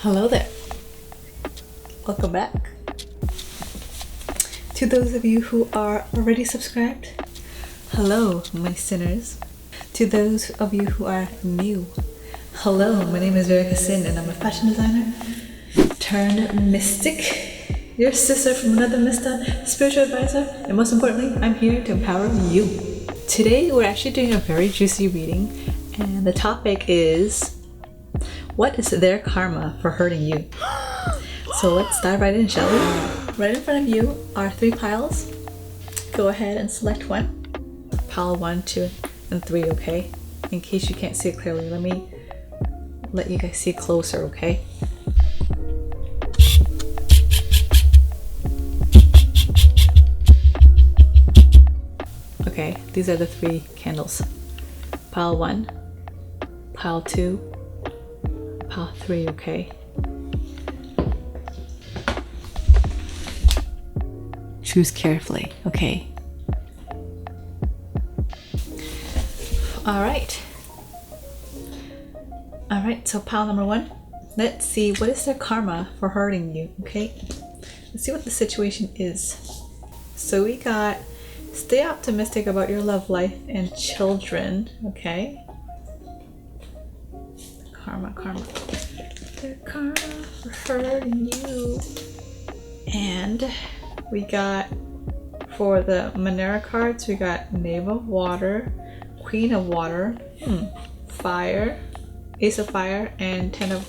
Hello there. Welcome back. To those of you who are already subscribed, hello, my sinners. To those of you who are new, hello, my name is Verica Sin and I'm a fashion designer turned mystic, your sister from another mister, spiritual advisor, and most importantly, I'm here to empower you. Today, we're actually doing a very juicy reading, and the topic is, what is their karma for hurting you? So let's dive right in, shall we? Right in front of you are 3 piles. Go ahead and select one. Pile 1, 2, and 3, okay? In case you can't see it clearly, let me let you guys see closer, okay? Okay, these are the 3 candles. Pile 1, pile 2, pile 3, okay? Choose carefully, okay? Alright, so pile number 1. Let's see, what is their karma for hurting you, okay? Let's see what the situation is. So we got, stay optimistic about your love life and children, okay? Karma. Their karma for hurting you. And we got, for the Manera cards, we got Knave of Water, Queen of Water, Fire, Ace of Fire, and 10 of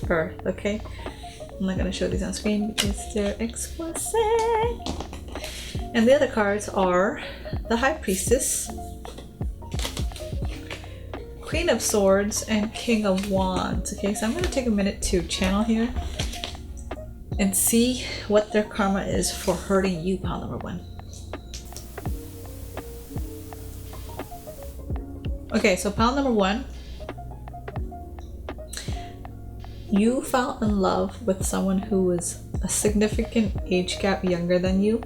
Earth, okay? I'm not gonna show these on screen because they're explicit. And the other cards are the High Priestess, Queen of Swords, and King of Wands, okay? So I'm gonna take a minute to channel here and see what their karma is for hurting you, pile number 1. Okay, so pile number 1, you fell in love with someone who was a significant age gap younger than you,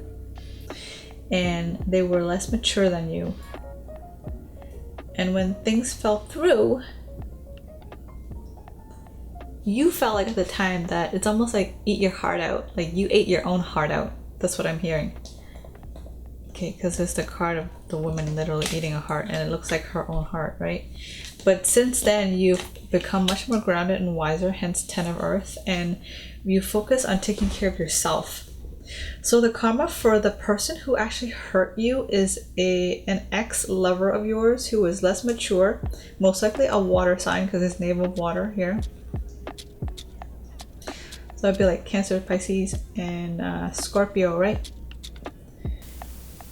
and they were less mature than you. And when things fell through, you felt like at the time that it's almost like eat your heart out. Like you ate your own heart out. That's what I'm hearing. Okay, because there's the card of the woman literally eating a heart, and it looks like her own heart, right? But since then, you've become much more grounded and wiser, hence 10 of Earth, and you focus on taking care of yourself. So the karma for the person who actually hurt you is an ex-lover of yours who is less mature, most likely a water sign because it's Knave of Water here. So it'd be like Cancer, Pisces, and Scorpio, right?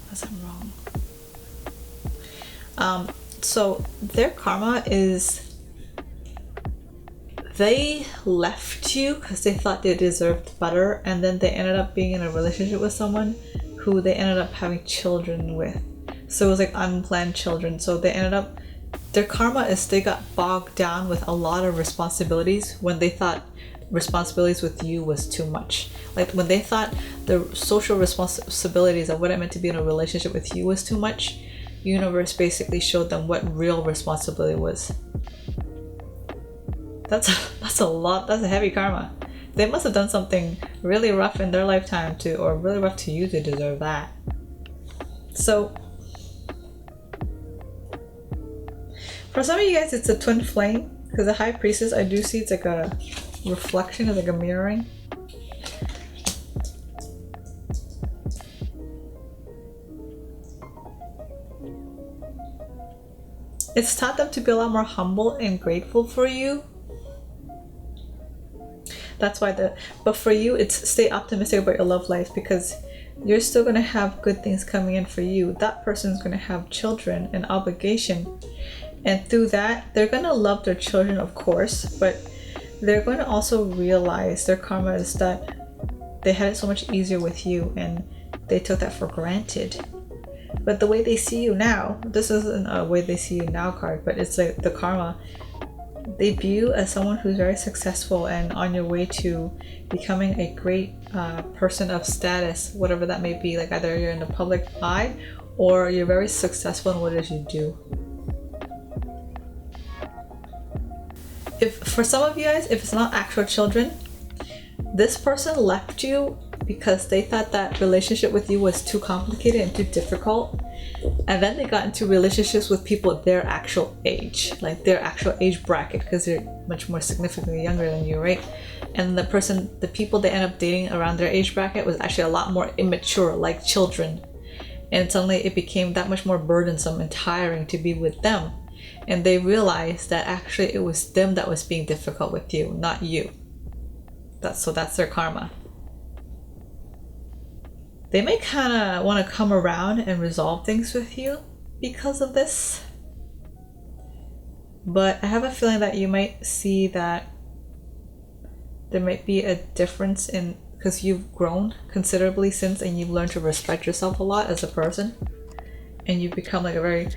Unless I'm wrong. So their karma is they left you because they thought they deserved better, and then they ended up being in a relationship with someone who they ended up having children with. So it was like unplanned children. So they ended up, their karma is they got bogged down with a lot of responsibilities when they thought responsibilities with you was too much. Like when they thought the social responsibilities of what it meant to be in a relationship with you was too much, universe basically showed them what real responsibility was. That's a lot. That's a heavy karma. They must have done something really rough in their lifetime or really rough to you to deserve that. So for some of you guys, it's a twin flame, because the High Priestess, I do see it's like a reflection, it's like a mirroring. It's taught them to be a lot more humble and grateful for you. That's why but for you, it's stay optimistic about your love life, because you're still going to have good things coming in for you. That person's going to have children and obligation. And through that, they're going to love their children, of course, but they're going to also realize their karma is that they had it so much easier with you and they took that for granted. But the way they see you now, this isn't a way they see you now card, but it's like the karma. They view you as someone who's very successful and on your way to becoming a great person of status, whatever that may be. Like either you're in the public eye or you're very successful in what it is you do. if for some of you guys, if it's not actual children, this person left you because they thought that relationship with you was too complicated and too difficult. And then they got into relationships with people their actual age, like their actual age bracket, because they're much more significantly younger than you, right? And the people they end up dating around their age bracket was actually a lot more immature, like children. And suddenly it became that much more burdensome and tiring to be with them. And they realized that actually it was them that was being difficult with you, not you. That's their karma. They may kind of want to come around and resolve things with you because of this. But I have a feeling that you might see that there might be a difference in, because you've grown considerably since, and you've learned to respect yourself a lot as a person. And you've become like a very,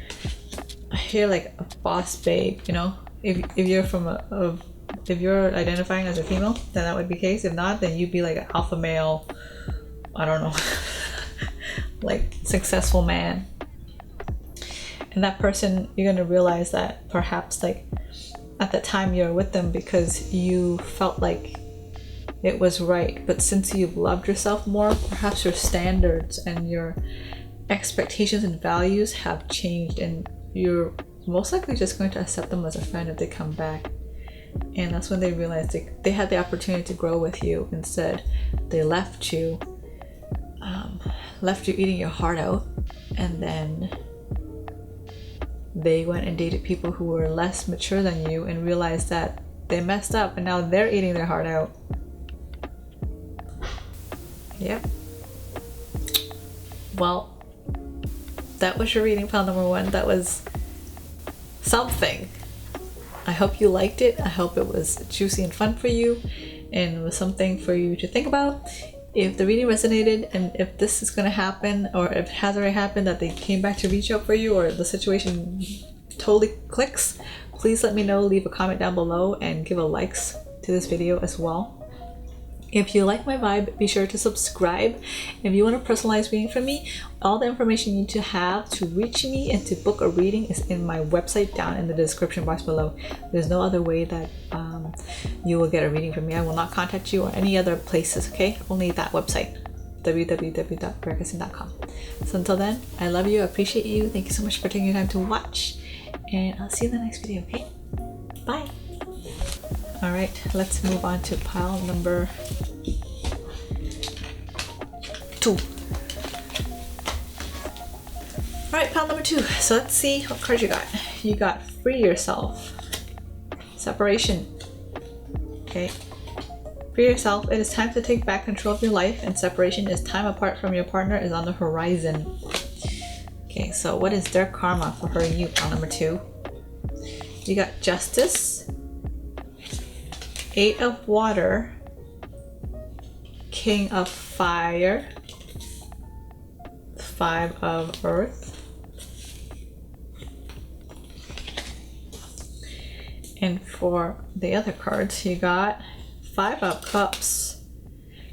I hear like a boss babe, you know? If you're from if you're identifying as a female, then that would be the case. If not, then you'd be like an alpha male, I don't know, like successful man. And that person, you're gonna realize that perhaps like at the time you're with them because you felt like it was right, but since you've loved yourself more, perhaps your standards and your expectations and values have changed, and you're most likely just going to accept them as a friend if they come back. And that's when they realized they had the opportunity to grow with you. Instead, they left you eating your heart out, and then they went and dated people who were less mature than you and realized that they messed up, and now they're eating their heart out. Yep. Well, that was your reading pile number 1. That was something. I hope you liked it. I hope it was juicy and fun for you, and it was something for you to think about. If the reading resonated, and if this is going to happen, or if it has already happened, that they came back to reach out for you, or the situation totally clicks, please let me know. Leave a comment down below and give a likes to this video as well. If you like my vibe, be sure to subscribe. If you want a personalized reading from me, all the information you need to have to reach me and to book a reading is in my website down in the description box below. There's no other way that you will get a reading from me. I will not contact you or any other places, okay? Only that website, www.beyoncé.com. So until then, I love you, I appreciate you. Thank you so much for taking your time to watch, and I'll see you in the next video, okay? Bye. All right, let's move on to pile number 2. All right, pile number 2. So let's see what cards you got. You got free yourself, separation. Okay, free yourself. It is time to take back control of your life, and separation is time apart from your partner is on the horizon. Okay, so what is their karma for her and you, pile number 2? You got justice, 8 of water, King of fire, 5 of earth, and for the other cards you got 5 of cups,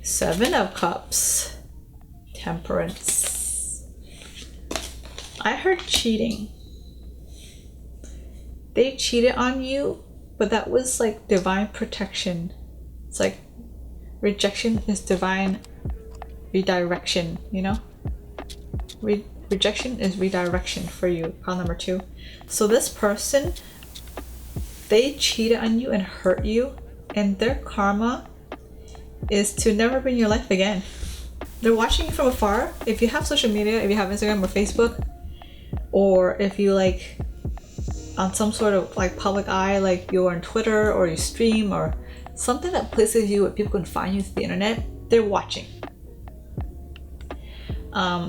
7 of cups, temperance. I heard cheating. They cheated on you, but that was like divine protection. It's like rejection is divine redirection, you know? Rejection is redirection for you, pile number 2. So this person, they cheated on you and hurt you, and their karma is to never be in your life again. They're watching you from afar. If you have social media, if you have Instagram or Facebook, or if you like on some sort of like public eye, like you're on Twitter or you stream or something that places you where people can find you through the internet, they're watching.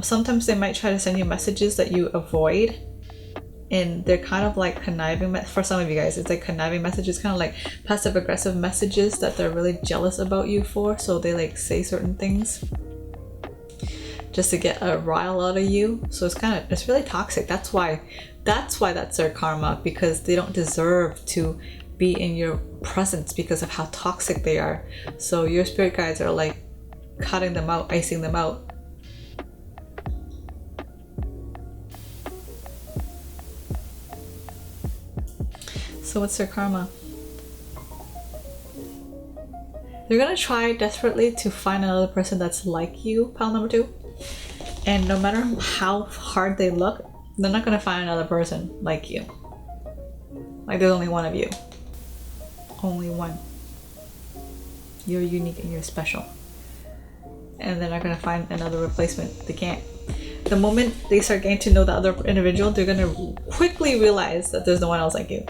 Sometimes they might try to send you messages that you avoid, and they're kind of like conniving. For some of you guys, it's like conniving messages, kind of like passive aggressive messages that they're really jealous about you for, so they like say certain things just to get a rile out of you. So it's really toxic. That's why that's their karma, because they don't deserve to be in your presence because of how toxic they are. So your spirit guides are like cutting them out, icing them out. So what's their karma? They're gonna try desperately to find another person that's like you, pile number 2. And no matter how hard they look, they're not gonna find another person like you. Like there's only one of you. Only one. You're unique and you're special. And they're not gonna find another replacement. They can't. The moment they start getting to know the other individual, they're gonna quickly realize that there's no one else like you.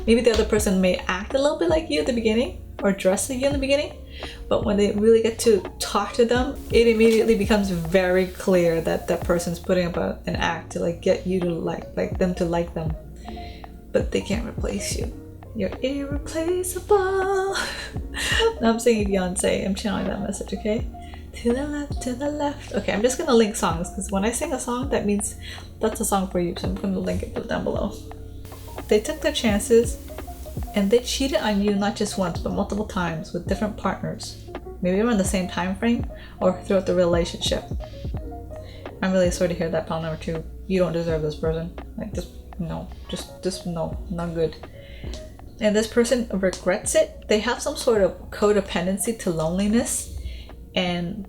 Maybe the other person may act a little bit like you at the beginning, or dress like you in the beginning, but when they really get to talk to them, it immediately becomes very clear that that person's putting up an act to like get you to like them to like them, but they can't replace you. You're irreplaceable. Now I'm singing Beyoncé. I'm channeling that message, okay? To the left, to the left. Okay, I'm just gonna link songs because when I sing a song, that means that's a song for you. So I'm gonna link it down below. They took their chances and they cheated on you not just once but multiple times with different partners. Maybe around the same time frame or throughout the relationship. I'm really sorry to hear that, pile number 2. You don't deserve this person. Like just no, not good. And this person regrets it. They have some sort of codependency to loneliness, and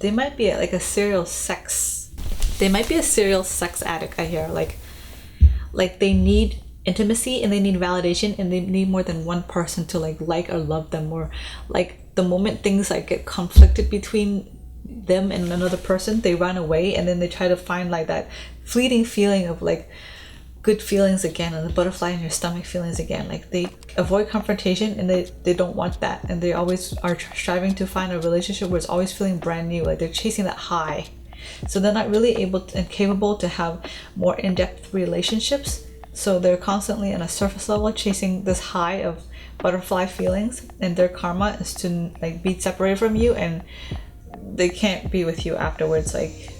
they might be like a serial sex. They might be a serial sex addict. I hear like they need intimacy and they need validation and they need more than one person to like or love them, or like the moment things like get conflicted between them and another person, they run away and then they try to find like that fleeting feeling of like good feelings again and the butterfly in your stomach feelings again. Like they avoid confrontation and they don't want that, and they always are striving to find a relationship where it's always feeling brand new, like they're chasing that high. So they're not really able and capable to have more in-depth relationships, so they're constantly on a surface level chasing this high of butterfly feelings, and their karma is to like be separated from you and they can't be with you afterwards. Like,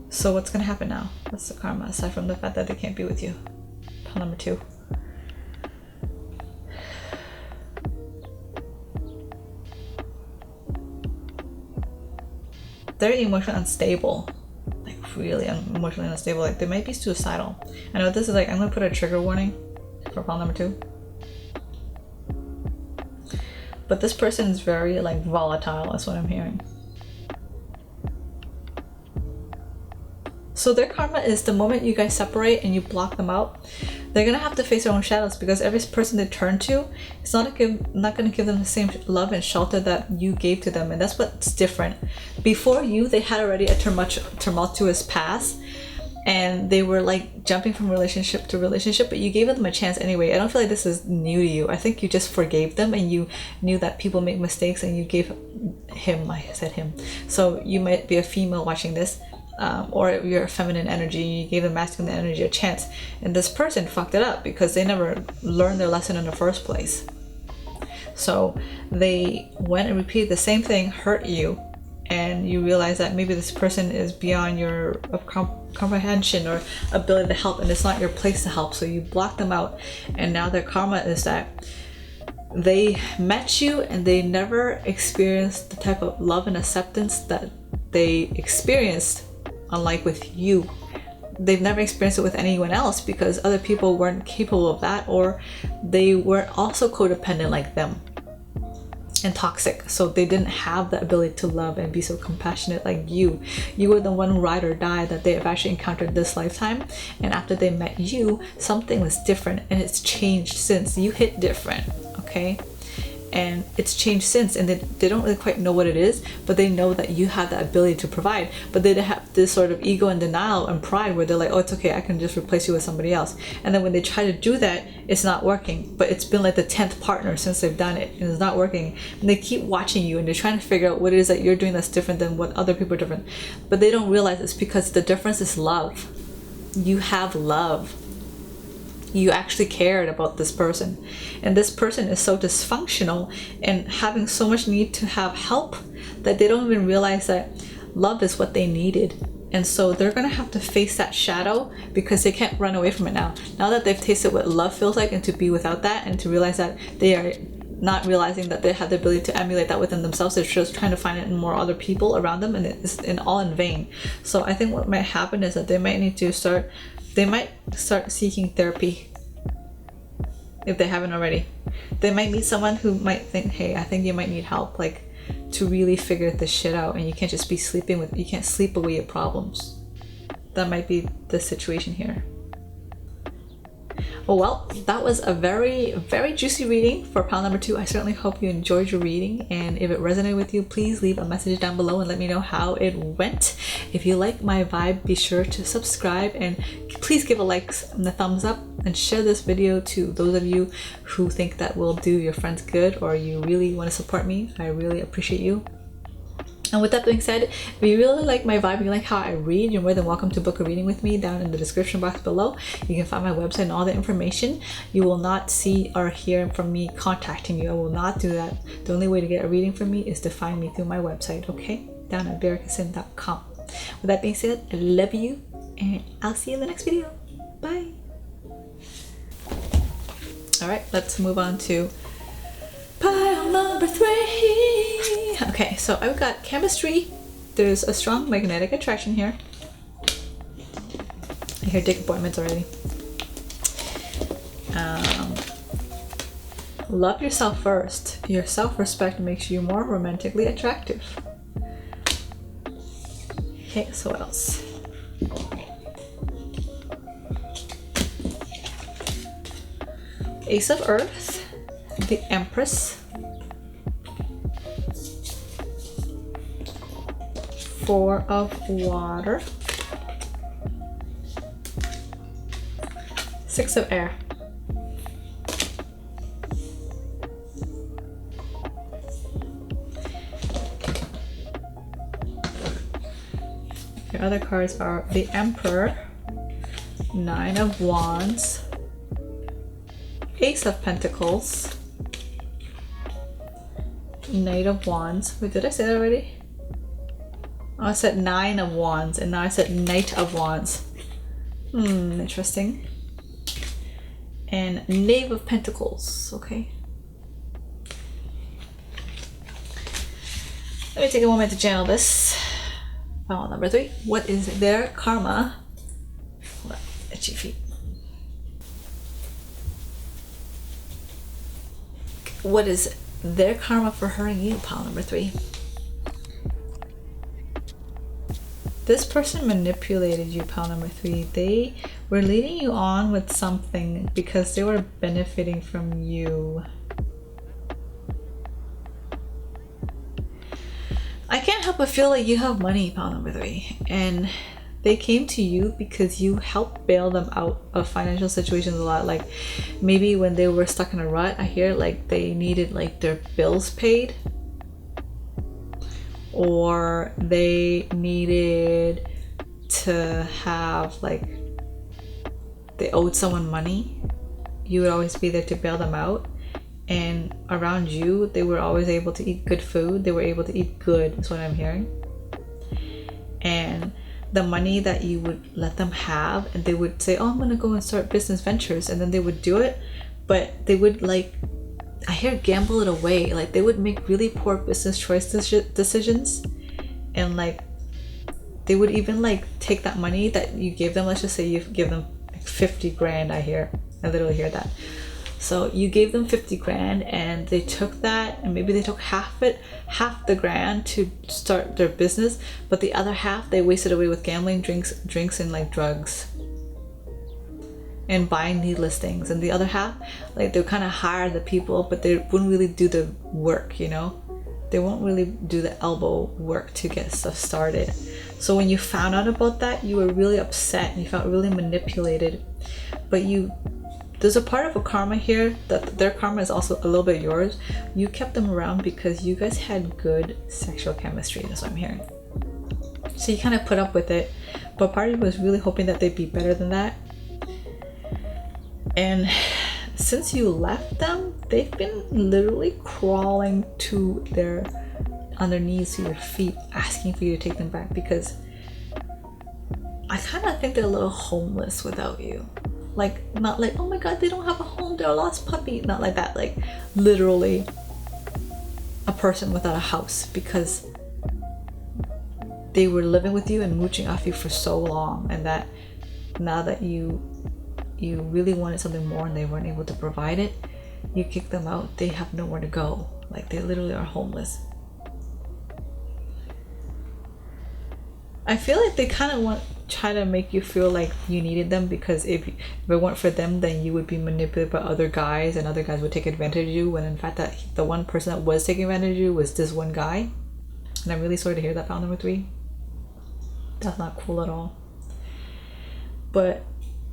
so what's gonna happen now? What's the karma aside from the fact that they can't be with you? Pile number 2. They're emotionally unstable, like really emotionally unstable. Like they might be suicidal. I know this is like, I'm gonna put a trigger warning for pile number 2. But this person is very like volatile, that's what I'm hearing. So their karma is the moment you guys separate and you block them out, they're gonna have to face their own shadows, because every person they turn to is not gonna give them the same love and shelter that you gave to them, and that's what's different. Before you, they had already a tumultuous past, and they were like jumping from relationship to relationship, but you gave them a chance anyway. I don't feel like this is new to you. I think you just forgave them and you knew that people make mistakes, and you gave him, I said him, so you might be a female watching this, or you're a feminine energy, you gave the masculine energy a chance, and this person fucked it up because they never learned their lesson in the first place. So they went and repeated the same thing, hurt you, and you realize that maybe this person is beyond your comprehension or ability to help, and it's not your place to help, so you block them out. And now their karma is that they met you and they never experienced the type of love and acceptance that they experienced, unlike with you. They've never experienced it with anyone else because other people weren't capable of that, or they weren't also codependent like them and toxic, so they didn't have the ability to love and be so compassionate like you. You were the one ride or die that they have actually encountered this lifetime, and after they met you, something was different, and it's changed since. You hit different, okay? And it's changed since, and they don't really quite know what it is, but they know that you have the ability to provide, but they have this sort of ego and denial and pride where they're like, oh, it's okay, I can just replace you with somebody else. And then when they try to do that, it's not working, but it's been like the 10th partner since they've done it, and it's not working, and they keep watching you and they're trying to figure out what it is that you're doing that's different than what other people are different, but they don't realize it's because the difference is love. You have love. You actually cared about this person, and this person is so dysfunctional and having so much need to have help that they don't even realize that love is what they needed. And so they're gonna have to face that shadow because they can't run away from it now that they've tasted what love feels like, and to be without that, and to realize that they are not realizing that they have the ability to emulate that within themselves. They're just trying to find it in more other people around them, and it's all in vain. So I think what might happen is that they might start seeking therapy. if they haven't already. They might meet someone who might think, hey, I think you might need help, like to really figure this shit out, and you can't just be you can't sleep away your problems. That might be the situation here. Oh, well, that was a very, very juicy reading for pile number 2. I certainly hope you enjoyed your reading, and if it resonated with you, please leave a message down below and let me know how it went. If you like my vibe, be sure to subscribe, and please give a like and a thumbs up, and share this video to those of you who think that will do your friends good, or you really want to support me. I really appreciate you. And with that being said, if you really like my vibe, you like how I read, you're more than welcome to book a reading with me down in the description box below. You can find my website and all the information. You will not see or hear from me contacting you. I will not do that. The only way to get a reading from me is to find me through my website, okay? Down at vericasin.com. With that being said, I love you, and I'll see you in the next video. Bye. All right, let's move on to pile number 3. Okay, so I've got chemistry. There's a strong magnetic attraction here. I hear dick appointments already. Love yourself first. Your self-respect makes you more romantically attractive. Okay, so what else? Ace of Earth, the Empress, 4 of Water, 6 of Air. Your other cards are the Emperor, 9 of Wands, Ace of Pentacles, Knight of Wands. Wait, did I say that already? Oh, I said 9 of Wands, and now I said Knight of Wands. Interesting. And Knave of Pentacles. Okay. Let me take a moment to channel this. File number 3. What is their karma? Hold on, itchy feet. What is their karma for hurting you? Pile number 3. This person manipulated you, pile number 3. They were leading you on with something because they were benefiting from you. I can't help but feel like you have money, pile number 3. And they came to you because you helped bail them out of financial situations a lot. Like maybe when they were stuck in a rut, I hear like they needed like their bills paid. Or they needed to have like, they owed someone money. You would always be there to bail them out. And around you, they were always able to eat good food. They were able to eat good, is what I'm hearing. And the money that you would let them have, and they would say, oh, I'm gonna go and start business ventures. And then they would do it, but they would like, I hear gamble it away. Like they would make really poor business choice decisions, and like they would even like take that money that you gave them. Let's just say you give them like 50 grand. I literally hear that. So you gave them 50 grand and they took that, and maybe they took half the grand to start their business, but the other half they wasted away with gambling, drinks and like drugs and buying needless things. And the other half, like they kind of hire the people, but they wouldn't really do the work, you know? They won't really do the elbow work to get stuff started. So when you found out about that, you were really upset and you felt really manipulated. But there's a part of a karma here that their karma is also a little bit yours. You kept them around because you guys had good sexual chemistry. That's what I'm hearing. So you kind of put up with it, but part of you was really hoping that they'd be better than that. And since you left them, they've been literally crawling on their knees to your feet, asking for you to take them back, because I kind of think they're a little homeless without you. Like, not like, oh my god, they don't have a home, they're a lost puppy. Not like that, like literally a person without a house, because they were living with you and mooching off you for so long, and that now that you you really wanted something more and they weren't able to provide it, you kick them out. They have nowhere to go. Like, they literally are homeless. I feel like they kind of try to make you feel like you needed them, because if it weren't for them, then you would be manipulated by other guys and other guys would take advantage of you, when in fact that the one person that was taking advantage of you was this one guy. And I'm really sorry to hear that, pile number 3. That's not cool at all. But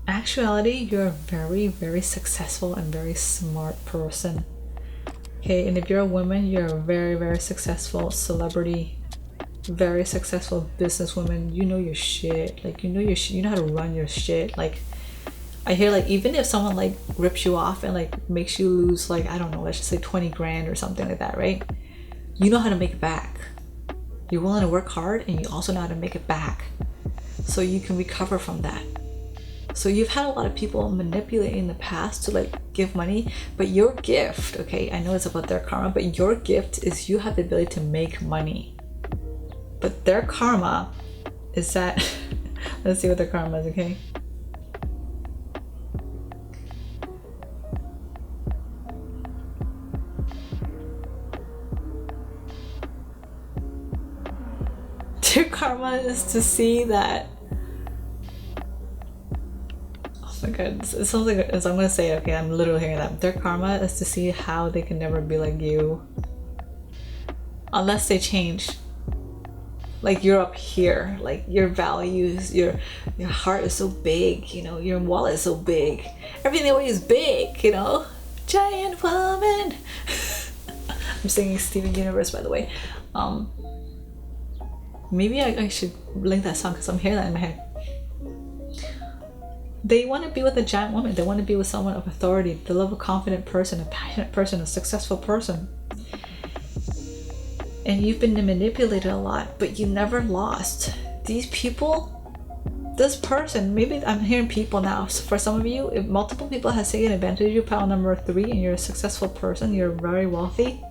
actuality, you're a very, very successful and very smart person. Okay, and if you're a woman, you're a very, very successful celebrity, very successful businesswoman. You know your shit. Like, you know your shit. You know how to run your shit. Like, I hear, like, even if someone like rips you off and like makes you lose, like, I don't know, let's just say 20 grand or something like that, right? You know how to make it back. You're willing to work hard, and you also know how to make it back, so you can recover from that. So you've had a lot of people manipulate in the past to like give money, but your gift, okay, I know it's about their karma, but your gift is you have the ability to make money. But their karma is that, let's see what their karma is, okay? Their karma is to see that, oh my god, it sounds like, so I'm gonna say it, okay, I'm literally hearing that. Their karma is to see how they can never be like you unless they change. Like, you're up here, like your values, your heart is so big, you know, your wallet is so big, everything about you is big, you know, giant woman. I'm singing Steven Universe, by the way. Maybe I should link that song, because I'm hearing that in my head. They want to be with a giant woman. They want to be with someone of authority. They love a confident person, a passionate person, a successful person. And you've been manipulated a lot, but you never lost. These people, this person, maybe I'm hearing people now. So for some of you, if multiple people have taken advantage of you, pile number 3, and you're a successful person, you're very wealthy,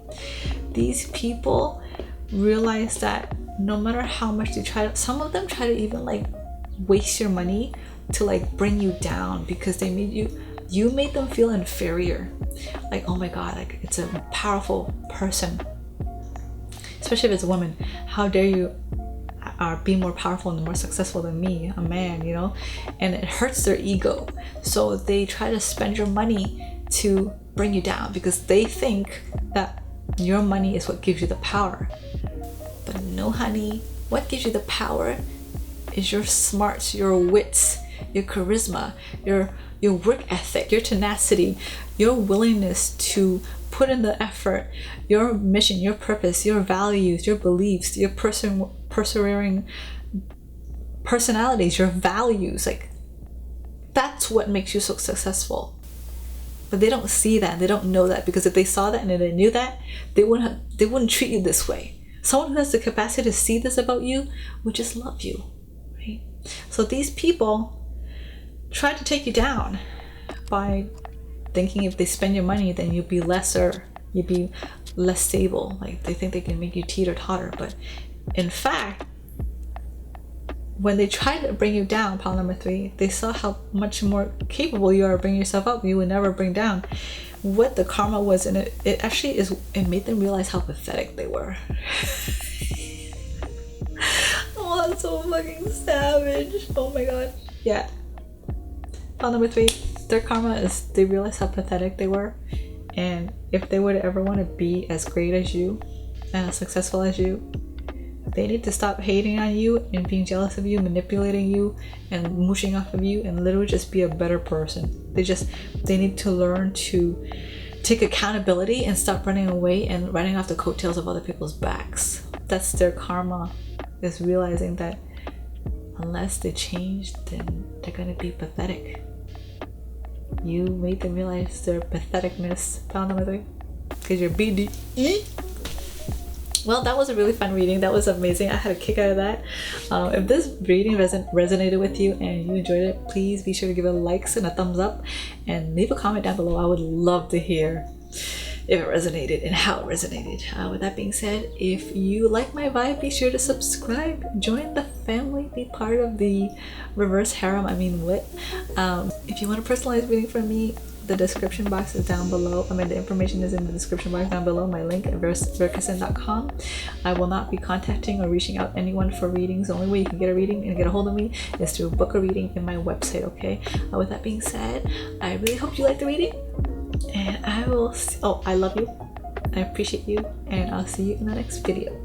these people realize that no matter how much they try to, some of them try to even like waste your money to like bring you down, because they made you made them feel inferior. Like, oh my god, like, it's a powerful person, especially if it's a woman. How dare you be more powerful and more successful than me, a man, you know? And it hurts their ego, so they try to spend your money to bring you down, because they think that your money is what gives you the power. But no, honey, what gives you the power is your smarts, your wits, your charisma, your work ethic, your tenacity, your willingness to put in the effort, your mission, your purpose, your values, your beliefs, your persevering personalities, your values. Like, that's what makes you so successful. But they don't see that, they don't know that, because if they saw that and they knew that, they wouldn't treat you this way. Someone who has the capacity to see this about you would just love you, right? So these people try to take you down by thinking if they spend your money, then you'll be lesser, you'll be less stable. Like, they think they can make you teeter-totter. But in fact, when they tried to bring you down, pile number 3, they saw how much more capable you are of bringing yourself up. You would never bring down. What the karma was in it, it actually is, it made them realize how pathetic they were. Oh, that's so fucking savage. Oh my god. Yeah. Pile number 3, their karma is they realized how pathetic they were. And if they would ever want to be as great as you and as successful as you, they need to stop hating on you and being jealous of you, manipulating you and mooshing off of you, and literally just be a better person. They need to learn to take accountability and stop running away and running off the coattails of other people's backs. That's their karma, is realizing that unless they change, then they're gonna be pathetic. You made them realize their patheticness. Pile number 3, because you're BDE. Well, that was a really fun reading. That was amazing. I had a kick out of that. If this reading resonated with you and you enjoyed it, please be sure to give it likes and a thumbs up and leave a comment down below. I would love to hear. if it resonated and how it resonated. With that being said, if you like my vibe, be sure to subscribe, join the family, be part of the reverse harem. I mean, what? If you want a personalized reading from me, the description box is down below. The information is in the description box down below. My link at verkasin.com. I will not be contacting or reaching out anyone for readings. The only way you can get a reading and get a hold of me is to book a reading in my website, okay? With that being said, I really hope you like the reading, and I will I love you, I appreciate you, and I'll see you in the next video.